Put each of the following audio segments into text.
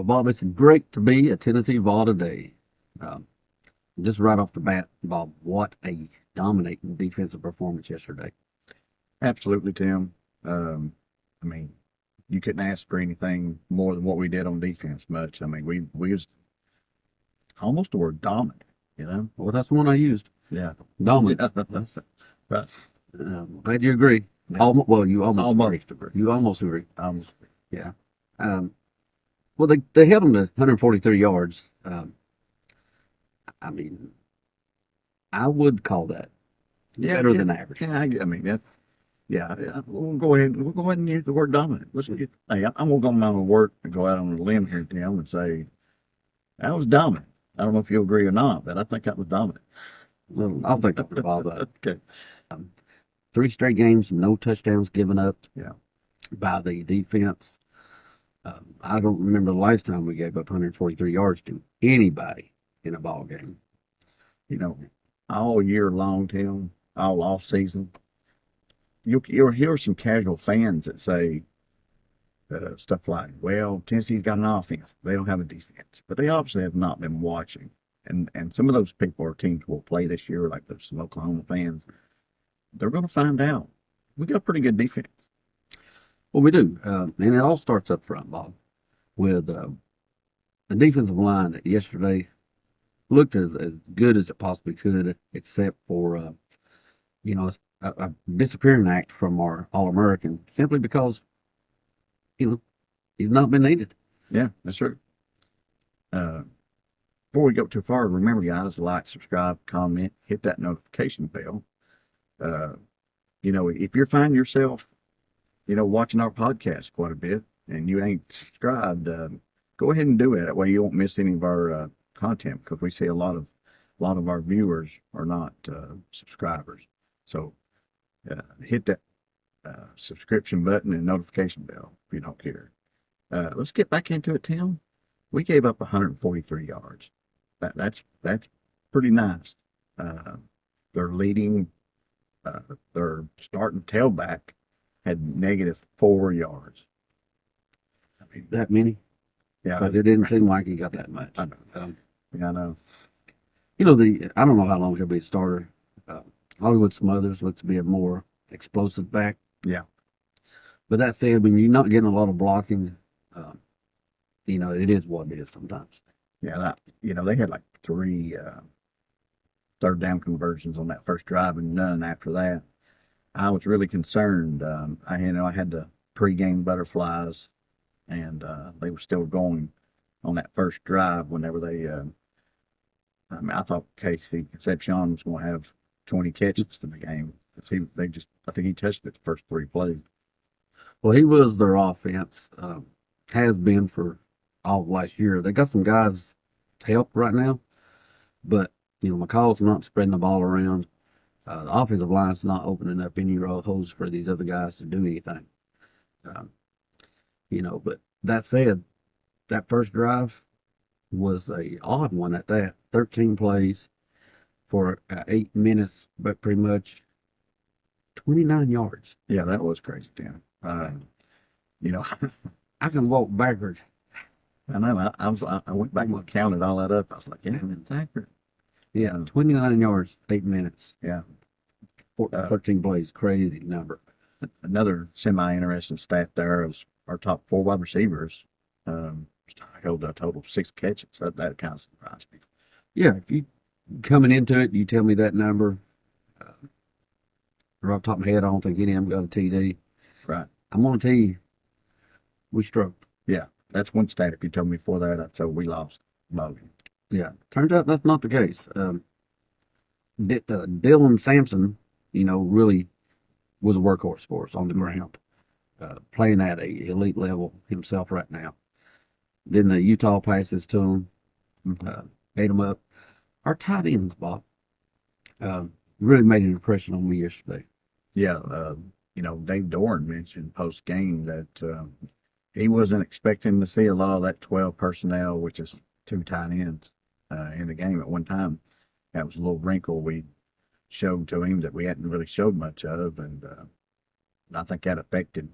Well, Bob, it's great to be a Tennessee Vol today. Um, just right off the bat, Bob, what a dominating defensive performance yesterday. Absolutely, Tim. Um, I mean, you couldn't ask for anything more than what we did on defense much. I mean, we was almost the word dominant, you know? Well, that's the one I used. Yeah. Dominant. Yeah. That's, Right. glad you agree. Yeah. Almost, well, you almost agree. Almost agree. You almost agree. Almost. Yeah. Um, well, they held them to 143 yards. I mean, I would call that Yeah, better yeah. than average. Yeah, I mean, yeah. We'll go ahead and use the word dominant. Hey, I'm gonna go on my work and go out on a limb here, Tim, and say that was dominant. I don't know if you agree or not, but I think that was dominant. Well, I'll think of it, Bob. Okay. Three straight games, no touchdowns given up Yeah. by the defense. I don't remember the last time we gave up 143 yards to anybody in a ball game. You know, all year long, Tim, all off season, you'll hear some casual fans that say stuff like, "Well, Tennessee's got an offense; they don't have a defense." But they obviously have not been watching. And some of those people or teams will play this year, like some Oklahoma fans. They're going to find out we got a pretty good defense. Well, we do. And it all starts up front, Bob, with the defensive line that yesterday looked as good as it possibly could, except for, you know, a disappearing act from our All American simply because, you know, he's not been needed. Yeah, that's true. Uh, Before we go too far, remember, guys, like, subscribe, comment, hit that notification bell. Uh, if you're finding yourself, watching our podcast quite a bit and you ain't subscribed, go ahead and do it. That way you won't miss any of our content because we see a lot of our viewers are not subscribers. So hit that subscription button and notification bell if you don't care. Let's get back into it, Tim. We gave up 143 yards. That's pretty nice. Uh, their leading, uh, their starting tailback had -4 yards. I mean, That many? yeah, Because it didn't seem like he got that much. I know. Yeah, I know. I don't know how long he'll be a starter. Uh, Hollywood Smothers looks to be a more explosive back. Yeah, But that said, when you're not getting a lot of blocking, um, it is what it is sometimes. yeah. They had like three third down conversions on that first drive and none after that. I was really concerned. I had the pregame butterflies, and they were still going on that first drive whenever they. I mean, I thought Casey Concepcion was going to have 20 catches in the game. I think he touched it the first three plays. Well, he was their offense, has been for all of last year. They got some guys to help right now, but, McCall's not spreading the ball around. The offensive line's not opening up any holes for these other guys to do anything. Um, but that said, that first drive was a odd one at that. 13 plays for 8 minutes, but pretty much 29 yards. Yeah, that was crazy, Dan. You know, I can walk backwards. I know. I went back and counted all that up. I was like, yeah, that's accurate. Yeah, 29 yards, 8 minutes, Yeah. 13 plays. Crazy number. Another semi-interesting stat there is our top four wide receivers held a total of 6 catches. That kind of surprised me. Yeah, if you coming into it, you tell me that number. Uh, right off the top of my head, I don't think any of them got a TD. Right. I'm going to tell you, we struggled. Yeah, that's one stat. If you told me before that, I'd say we lost volume. Yeah, turns out that's not the case. Dylan Sampson, really was a workhorse for us on the ground, playing at a elite level himself right now. Then the Utah passes to him, ate him up. Our tight ends, Bob, really made an impression on me yesterday. Yeah, Dave Doran mentioned post game that he wasn't expecting to see a lot of that 12 personnel, which is two tight ends in the game at one time. That was a little wrinkle we showed to him that we hadn't really showed much of, and I think that affected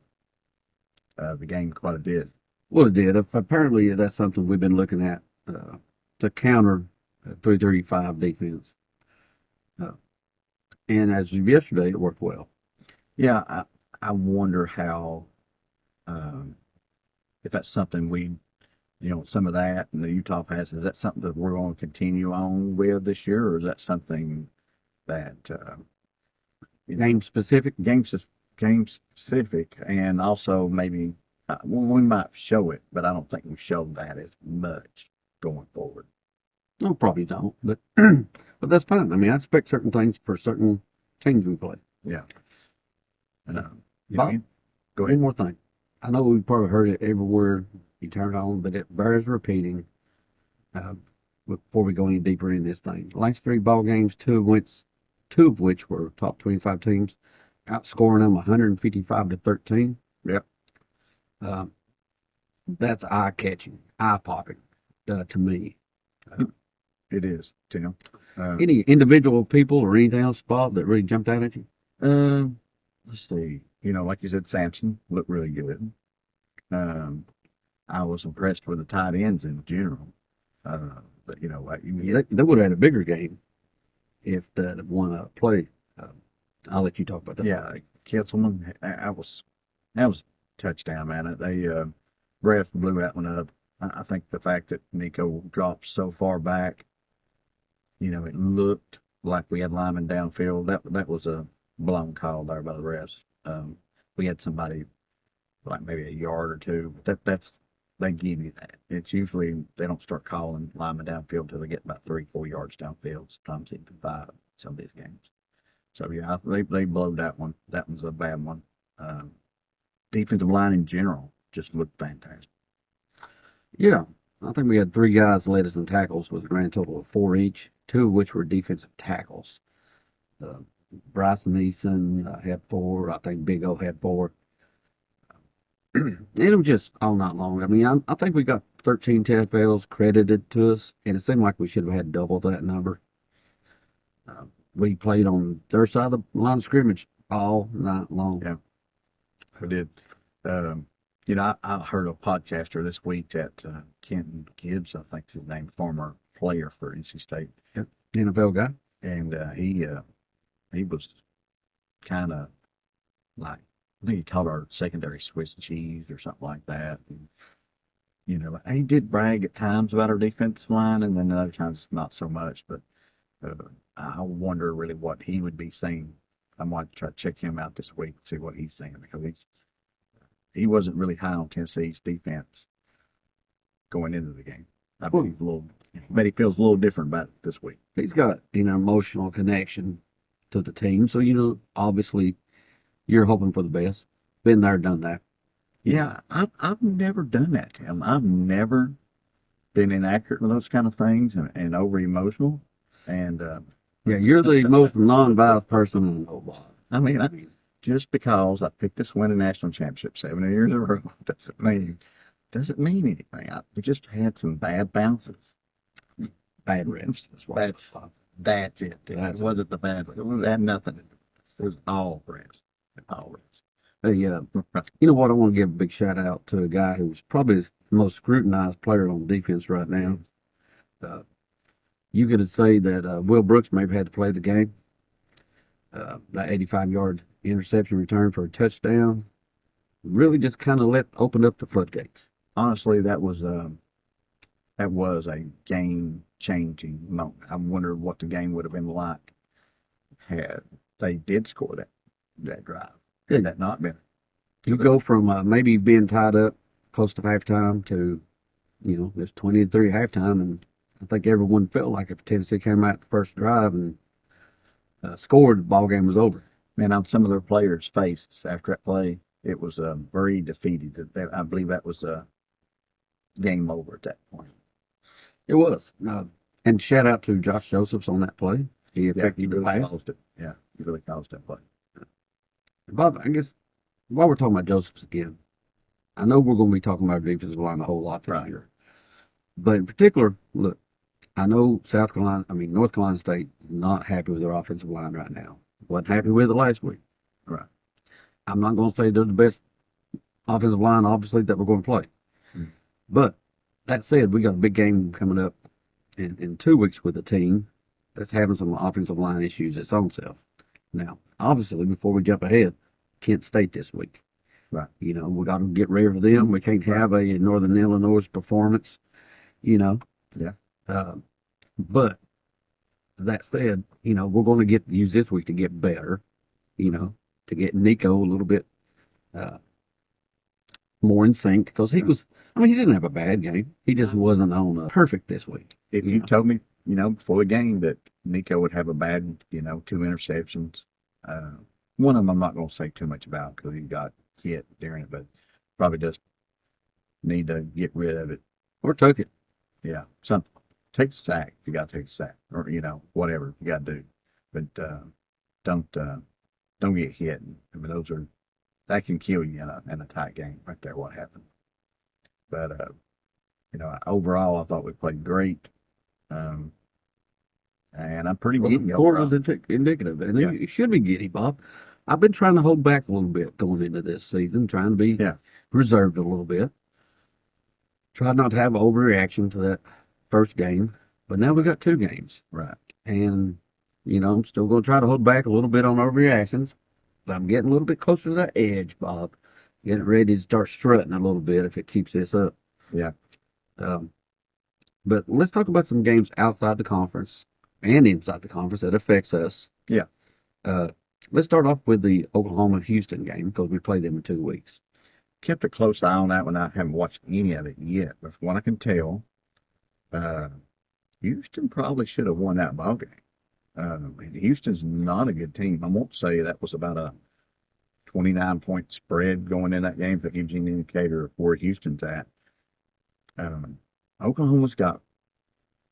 the game quite a bit. Well, it did. Apparently, that's something we've been looking at to counter 335 defense. Uh, and as of yesterday, it worked well. Yeah, I wonder how, um, if that's something some of that and the Utah Pass, is that something that we're going to continue on with this year, or is that something that, Game specific. game specific, and also maybe we might show it, but I don't think we show that as much going forward. No, probably don't, but but that's fine. I mean, I expect certain things for certain teams we play. Yeah. Bob, Go one ahead. more thing. I know we've probably heard it everywhere you turn it on, but it bears repeating uh, before we go any deeper in this thing. Last three ball games, two of which were top 25 teams, outscoring them 155 to 13. Yep. Uh, that's eye-catching, eye-popping to me. It is, Tim. Any individual people or anything else, Bob, that really jumped out at you? Uh, let's see. Like you said, Samson looked really good. Um, I was impressed with the tight ends in general. But They would have had a bigger game if that had won a play. Uh, I'll let you talk about that. yeah, Kitzelman, that was a touchdown, man. They ref blew that one up. I think the fact that Nico dropped so far back, it looked like we had linemen downfield. That was a blown call there by the refs. We had somebody like maybe a yard or two. That's they give you that. It's usually they don't start calling linemen downfield till they get about 3-4 yards downfield. Sometimes even 5. Some of these games. So yeah, they blowed that one. That one's a bad one. Defensive line in general just looked fantastic. Yeah, I think we had three guys that led us in tackles with a grand total of 4 each, two of which were defensive tackles. Uh, Bryson Neeson had 4. I think Big O had 4. And it was just all night long. I mean, I think we got 13 TFLs credited to us, and it seemed like we should have had double that number. We played on their side of the line of scrimmage all night long. Yeah, we did. Um, I heard a podcaster this week that Kenton Gibbs, I think his name, former player for NC State, Yep. NFL guy. and he was kind of like, I think he called our secondary Swiss cheese or something like that. And, he did brag at times about our defensive line, and then other times not so much. But uh, I wonder really what he would be saying. I might try to check him out this week, see what he's saying, because he wasn't really high on Tennessee's defense going into the game. I bet he feels a little different about it this week. He's got an emotional connection to the team, so obviously you're hoping for the best. Been there, done that. Yeah, I've never done that, Tim. I've never been inaccurate with those kind of things and over emotional. And Yeah, you're the most non-violent person in the whole lot. I mean, just because I picked us to win a national championship 7 years in a row doesn't mean anything. We just had some bad bounces, Bad refs. That's it. It wasn't the bad. It had nothing. It was all refs. All refs. Hey, you know what? I want to give a big shout out to a guy who's probably the most scrutinized player on defense right now. You could say that Will Brooks maybe had to play the game. That 85-yard interception return for a touchdown really just kind of opened up the floodgates. Honestly, that was a game-changing moment. I wonder what the game would have been like had they did score that drive. Had that not been. You go from maybe being tied up close to halftime to, there's 20-3 halftime, and I think everyone felt like if Tennessee came out the first drive and scored, the ball game was over. Man, on some of their players' faces after that play, it was very defeated. I believe that was game over at that point. It was. And shout out to Josh Josephs on that play. He affected the pass. Caused it. Yeah, he really caused that play. Bob, I guess while we're talking about Josephs again, I know we're going to be talking about defensive line a whole lot this year. But in particular, look, I know North Carolina State not happy with their offensive line right now. Wasn't happy with it last week. Right. I'm not going to say they're the best offensive line, obviously, that we're going to play. But that said, we got a big game coming up in 2 weeks with a team that's having some offensive line issues its own self. Now, obviously, before we jump ahead, Kent State this week. Right. You know, we got to get ready for them. We can't have a Northern Illinois performance, you know. Yeah. But that said, you know, we're going to use this week to get better, you know, to get Nico a little bit uh, more in sync because he was. I mean, he didn't have a bad game. He just wasn't on perfect this week. If you told me, before the game that Nico would have a bad, 2 interceptions, one of them I'm not going to say too much about because he got hit during it, but probably just need to get rid of it. Or took it. Yeah, something. Take the sack if you got to take the sack, or whatever you got to do, but don't get hit. I mean, that can kill you in a tight game right there. What happened? But overall, I thought we played great. And I'm pretty giddy Corner overall. was indicative, and Yeah. you should be giddy, Bob. I've been trying to hold back a little bit going into this season, trying to be reserved a little bit. Try not to have an overreaction to that first game, but now we got 2 games, Right. and I'm still going to try to hold back a little bit on overreactions, but I'm getting a little bit closer to that edge, Bob. Getting ready to start strutting a little bit if it keeps this up. Yeah. But let's talk about some games outside the conference and inside the conference that affects us. Yeah. Let's start off with the Oklahoma-Houston game because we played them in 2 weeks. Kept a close eye on that one. I haven't watched any of it yet, but from what I can tell, Houston probably should have won that ball game. Houston's not a good team. I won't say that was about a 29-point spread going in that game, if it gives you an indicator of where Houston's at. Oklahoma's got,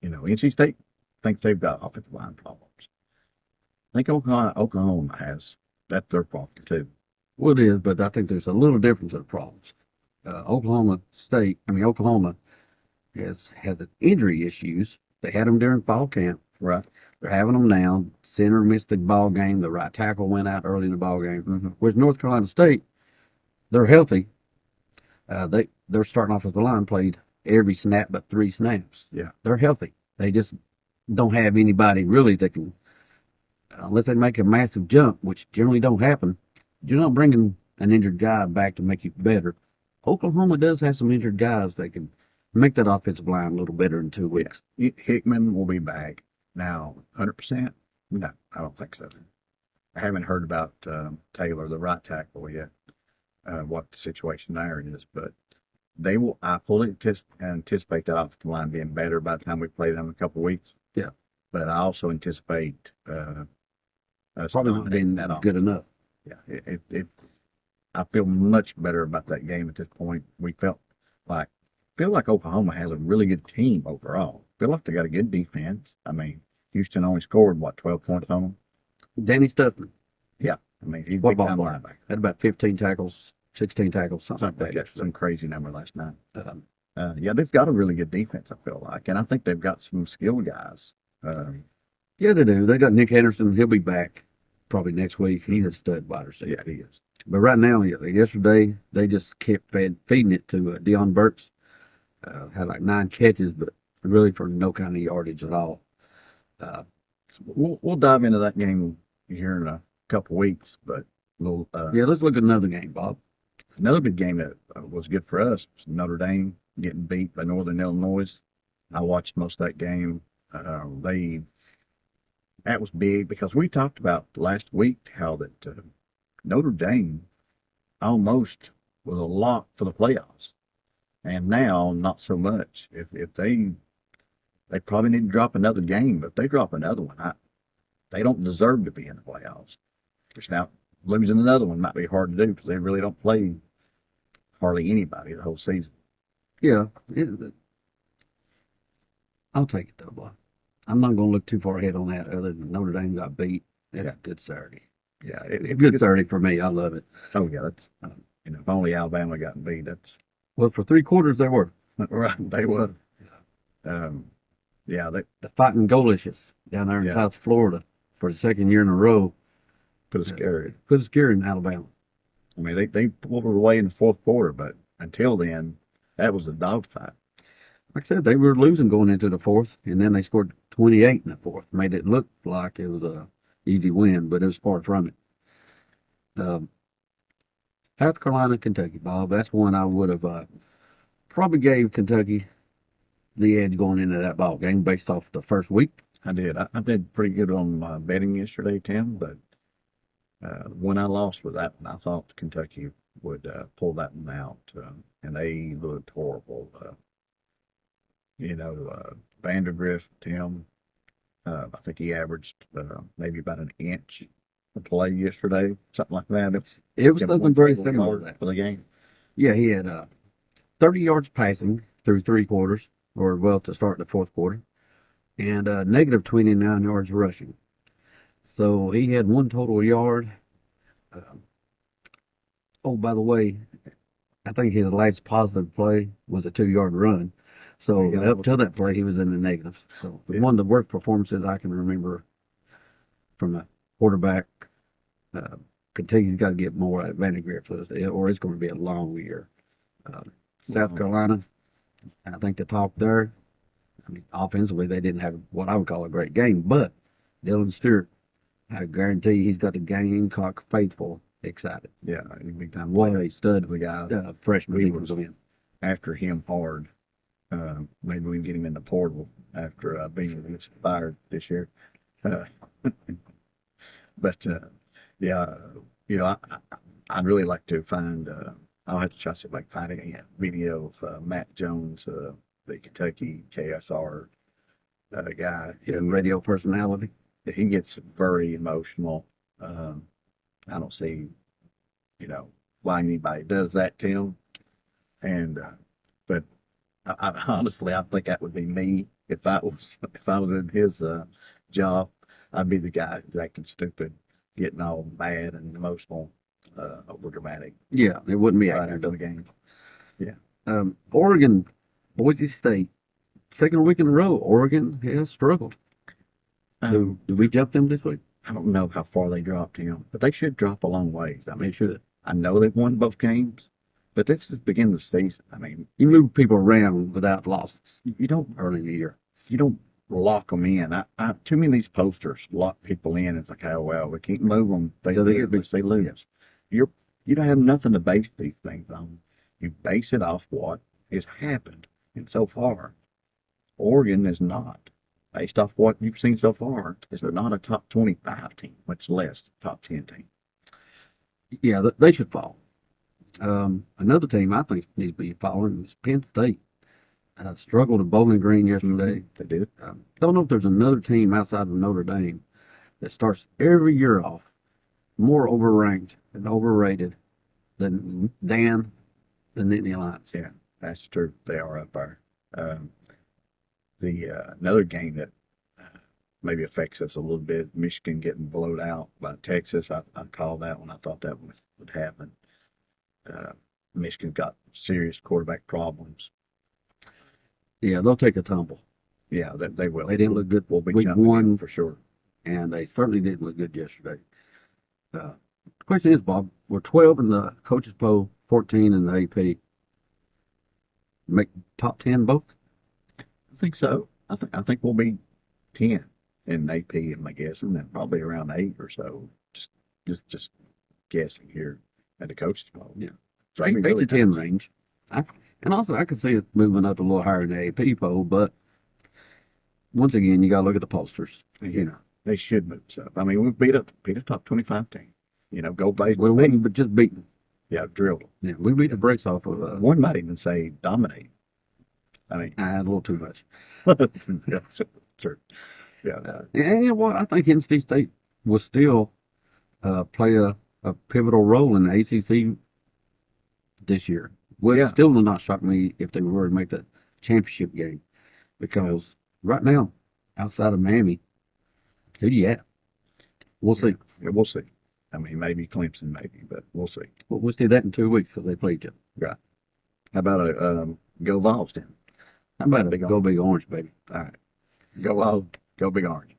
NC State thinks they've got offensive line problems. I think Oklahoma has. That's their problem, too. Well, it is, but I think there's a little difference in the problems. Oklahoma has injury issues. They had them during fall camp. Right. They're having them now. Center missed the ball game. The right tackle went out early in the ball game. Mm-hmm. Whereas North Carolina State, they're healthy. They're starting off with the line played every snap but 3 snaps. Yeah. They're healthy. They just don't have anybody really that can, unless they make a massive jump, which generally don't happen. You're not bringing an injured guy back to make you better. Oklahoma does have some injured guys that can make that offensive line a little better in 2 weeks. Yeah. Hickman will be back. Now, 100%? No, I don't think so. I haven't heard about Taylor, the right tackle, yet, what the situation there is, but they will. I fully anticipate that offensive line being better by the time we play them in a couple of weeks. Yeah. But I also anticipate us Probably not being that good enough. Yeah, I feel much better about that game at this point. We feel like Oklahoma has a really good team overall. Feel like they got a good defense. I mean, Houston only scored 12 points on them. Danny Stuffman. Yeah, I mean he's a What big time ballpark? linebacker. Had about 15 tackles, 16 tackles, something like that. Some crazy number last night. Um, Yeah, they've got a really good defense. I feel like, and I think they've got some skilled guys. yeah, they do. They got Nick Henderson. He'll be back probably next week. He's a stud wide receiver. Yeah, he is. But right now, yesterday, they just kept feeding it to Deion Burks. Had like 9 catches, but really for no kind of yardage at all. We'll dive into that game here in a couple weeks, but Yeah, let's look at another game, Bob. another big game that was good for us was Notre Dame getting beat by Northern Illinois. I watched most of that game. That was big because we talked about last week how that Notre Dame almost was a lock for the playoffs, and now not so much. If they probably need to drop another game, but if they drop another one, they don't deserve to be in the playoffs. Which now losing another one might be hard to do because they really don't play hardly anybody the whole season. Yeah, I'll take it though, Bob. I'm not going to look too far ahead on that other than Notre Dame got beat. That's a good Saturday. Yeah, It's a good Saturday for me. I love it. Oh yeah, that's if only Alabama got beat, that's Well, for 3 quarters they were. right. They were. Yeah, The Fighting Golishers down there in South Florida for the 2nd year in a row. put a scare. Put a scare in Alabama. I mean, they pulled it away in the fourth quarter, but until then, That was a dogfight. Like I said, they were losing going into the fourth, and then they scored 28 in the fourth. Made it look like it was a easy win, but it was far from it. Um, South Carolina, Kentucky, Bob. That's one I would have probably gave Kentucky the edge going into that ball game based off the first week. I did. I did pretty good on my betting yesterday, Tim, but when I lost with that one, I thought Kentucky would pull that one out, and they looked horrible. Vandergrift, Tim, I think he averaged maybe about an inch a play yesterday, something like that. It was Him something very 1 similar to yard that. for the game. Yeah, he had 30 yards passing through three quarters, or well, to start the fourth quarter, and negative 29 yards rushing. So he had one total yard. Um, oh, by the way, I think his last positive play was a 2 yard run. So Yeah. up till that play, he was in the negatives. So Yeah. one of the worst performances I can remember from a quarterback. Uh, Kentucky's got to get more out of Vandergrift, or it's going to be a long year. South Well, Carolina, I think the talk there. I mean, offensively, they didn't have what I would call a great game, but Dylan Stewart, I guarantee he's got the Gamecock faithful excited. yeah, big time What player. a stud The guy freshman we he were was in. after him hard. Maybe we can get him in the portal after being fired this year. Uh, but yeah, I'd really like to find. I'll have to try to see if I can find any video of Matt Jones, the Kentucky KSR guy. His radio personality. He gets very emotional. I don't see, why anybody does that to him. And but I honestly, I think that would be me if I was in his job. I'd be the guy who's acting stupid, getting all bad and emotional, over dramatic Yeah, it wouldn't be right accurate. after the game. Yeah. Oregon, Boise State, second week in a row, Oregon has struggled. Did we jump them this week? I don't know how far they dropped him, but they should drop a long ways. I They mean, should. I know they've won both games, but this is the beginning of the season. I mean, You move people around without losses you don't early in the year. you don't lock them in. Too many of these posters lock people in. It's like, oh well, we can't move them. They So they lose. get They lose. You don't have nothing to base these things on. You base it off what has happened, and so far, Oregon is not. Based off what you've seen so far, is not a top 25 team, much less top 10 team. Yeah, they should fall. Another team I think needs to be following is Penn State. Struggled at Bowling Green yesterday. They did. Don't know if there's another team outside of Notre Dame that starts every year off more overranked and overrated than the Nittany Lions. Yeah, that's true. They are up there. Um, the another game that maybe affects us a little bit, Michigan getting blowed out by Texas. I called that one. I thought that would happen. Uh, Michigan got serious quarterback problems. Yeah, they'll take a tumble. Yeah, that they will. They didn't look good We'll be week jumping in one, for sure. and they certainly didn't look good yesterday. The question is, Bob, we're 12 in the coaches poll, 14 in the AP. Make top 10 both? I think so. I think we'll be 10 in AP, I'm guessing, and probably around 8 or so. Just guessing here at the coaches poll. Yeah. So 8 to 10 range. And also, I could see it moving up a little higher in the AP poll, but once again, you got to look at the posters. You know, they should move up. I mean, we beat a top 25 team. Go base. we wouldn't, but just beaten. Yeah, drilled them. Yeah, we beat the brakes off of. One might even say dominate. I mean, a little too much. yeah, sure. Yeah. And you know what? I think NC State will still play a pivotal role in the ACC this year. Well, Yeah. it still will not shock me if they were to make the championship game, because right now, outside of Miami, who do you have? We'll see. Yeah, we'll see. I mean, maybe Clemson, but we'll see. We'll see that in 2 weeks because they play each other. Right. How about a go Vols then? How about Big go Big Orange, baby? All right. Go Vols, go Big Orange.